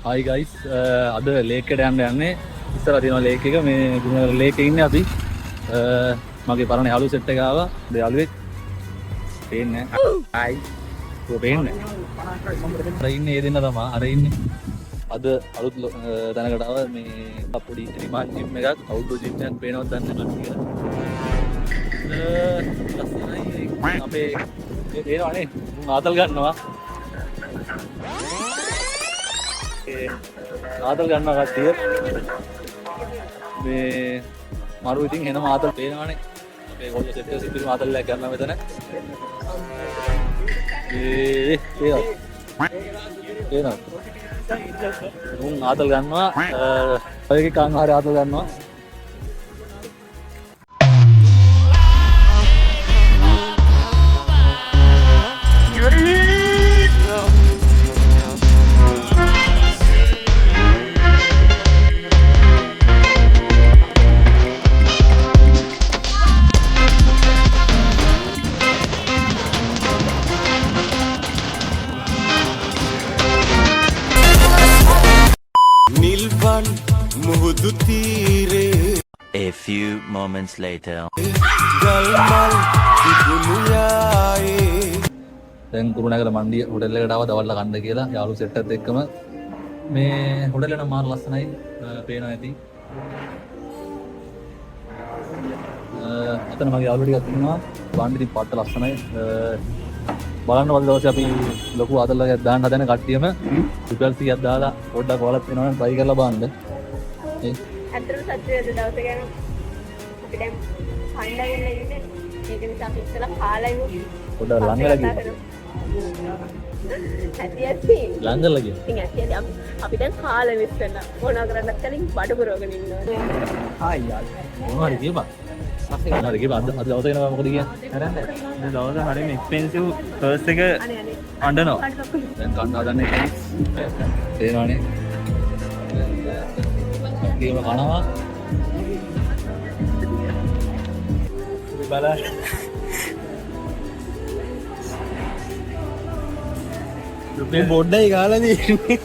Hi guys, අද lake එකට යන්නේ ඉස්සරහ තියෙන ලේක් එක මේ ලේක් එකේ ඉන්නේ අපි මගේ පරණ යාළුවෝ සෙට් එක ආවා යාළුවෙක් පේන්නේ නැහැ. Hi. ඔය පේන්නේ. අර ඉන්නේ ඒ දෙන්න තමයි අර ඉන්නේ. අද අලුත් තැනකට ආව මේ පොඩි රිමාන්ඩ් ජිම් එකක් අවුට්ඩෝර් ජිම් එකක් පේනවද දන්නේ නැහැ කියලා. ලස්සනයි අපේ මේ පේනවනේ ආතල් ගන්නවා. ආතල් ගන්නවා කට්ටිය මේ මරු ඉතින් එන ආතල් පේනවනේ අපේ ගොල්ලෝ සෙට් එක සිද්ධිම ආතල් එකක් ගන්නවා මෙතන පේනවා උන් ආතල් ගන්නවා ඔයගේ කන් හරි ආතල් ගන්නවා A few moments later. දැන් කුරුණෑගල මණ්ඩිය හොටෙල් එකට ආවා දවල්ලා කන්න කියලා යාළුවෝ සෙට් එකත් එක්කම මේ හොටෙල් එක නම් මාර ලස්සනයි පේනවා ඇති අතන මගේ යාළුවෝ ටිකක් ඉන්නවා බාන්න ඉතින් පාට ලස්සනයි බලන්න වල දවසේ අපි ලොකු ආතල්ලක් දාන්න හදන කට්ටියම රුපියල් 100ක් දාලා පොඩ්ඩක් ඔයාලත් වෙනවා නම් try කරලා බලන්න ඇත්තටම සත්‍යය දවස ගැන අපි දැන් හන්ඩගෙන ඉන්නේ ඒක නිසා අපි ඉස්සලා කාලා ඉමු පොඩ්ඩක් ළඟලා ගියා ඇති ළඟලා ගියා ඉතින් ඇති අපි දැන් කාලා ඉස්සෙල්ලා මොනවා කරන්නත් කලින් බඩ පුරවගෙන ඉන්නවා ආයි මොනවා හරි කියපන් අද දවස ගැන මොකද කියන්නේ හරන්නේ දවස හරිම එක්ස්පෙන්සිව් ෆර්ස්ට් එක අඬනවා දැන් කන්න හදන්නේ තේරෙනවනේ ගේම කනවා බලන්න රුපියල් පොඩ්ඩයි කාලා තියෙන්නේ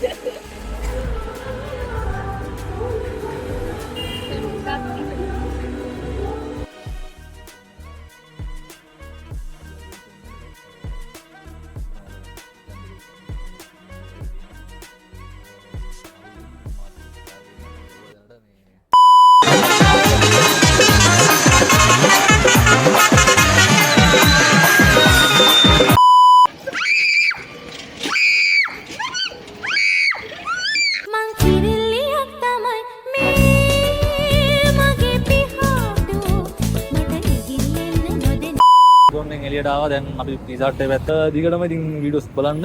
එලියට ආවා දැන් අපි රිසෝට් එක පැත්ත දිගටම ඉතින් වීඩියෝස් බලන්න.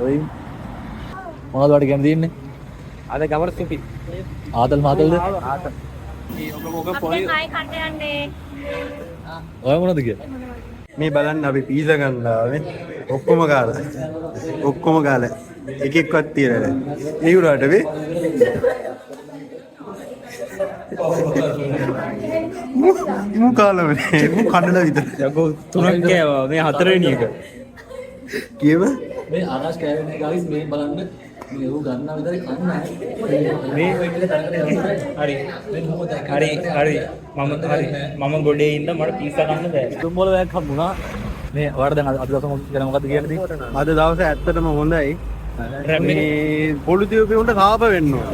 ඔය මොනවද වඩ කියන්නේ තියෙන්නේ? අද ගමර සුපි ආතල් මාතල්ද? ආතල්. අපේ ආයි කන්න යන්නේ. ඔය මොනවද කියන්නේ? මේ බලන්න අපි පීසා ගන්න ආවේ. ඔක්කොම කාලා. එකෙක්වත් තියලා නැහැ. ඒ උරාට මේ මු කාලවනේ මු කන්නලා විතර යකෝ තුනක් කෑවා මේ හතරවෙනි එක කියව මේ ආකාශ කෑවෙන එක ගාවිස් මේ බලන්න මේ ඌ ගන්නා විතරයි කන්නේ මේ ඔය විදිහට තරකට යනවා හරි මම ගොඩේ ඉන්න මට පීසා ගන්න බෑ තුම්බෝල බෑග් හම්බුණා මේ ඔයාලට දැන් අද දවසේ මොකද කියන්නේ අද දවසේ ඇත්තටම හොඳයි මේ පොළු දියුපේ උන්ට කාප වෙන්න ඕන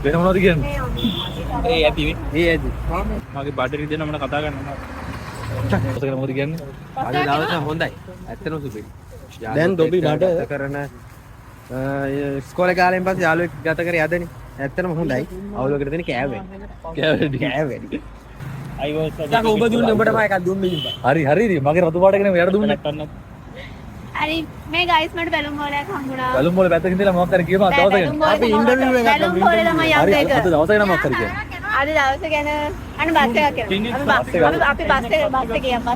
වෙන මොනවද කියන්නේ ඒ ඇති මගේ බඩරි දෙන්න මට කතා කරන්න ඔතන මොකද කියන්නේ අද දවසේ හොඳයි ඇත්තටම සුපි දැන් දොබි බඩ කරන ඉස්කෝලේ කාලෙන් පස්සේ යාළුවෙක් ගත කරේ අදනේ ඇත්තටම හොඳයි අවුලකට දෙන කෑවේ අයිවෝ ඔබ දුන්නේ ඔබට මම එකක් දුන්නේ හරි මගේ රතු පාට කෙනෙක් එයාට දුන්නේ හරි මේ ගයිස් මට බැලුම් බෝලයක් හම්බුණා බැලුම් බෝල පැත්තකින් ඉඳලා මොකක් කරේ කියපන් දවස ගැන අපි ඉන්ටර්විව් එකක් බැලුම් බෝලේ තමයි යන්නේ ඒක අද දවස ගැන මොකක් කරේ කියන්නේ අද දවස ගැන අන්න බස් එකක් යනවා අපි බස් එකේ මම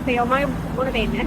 මොන දෙන්නේ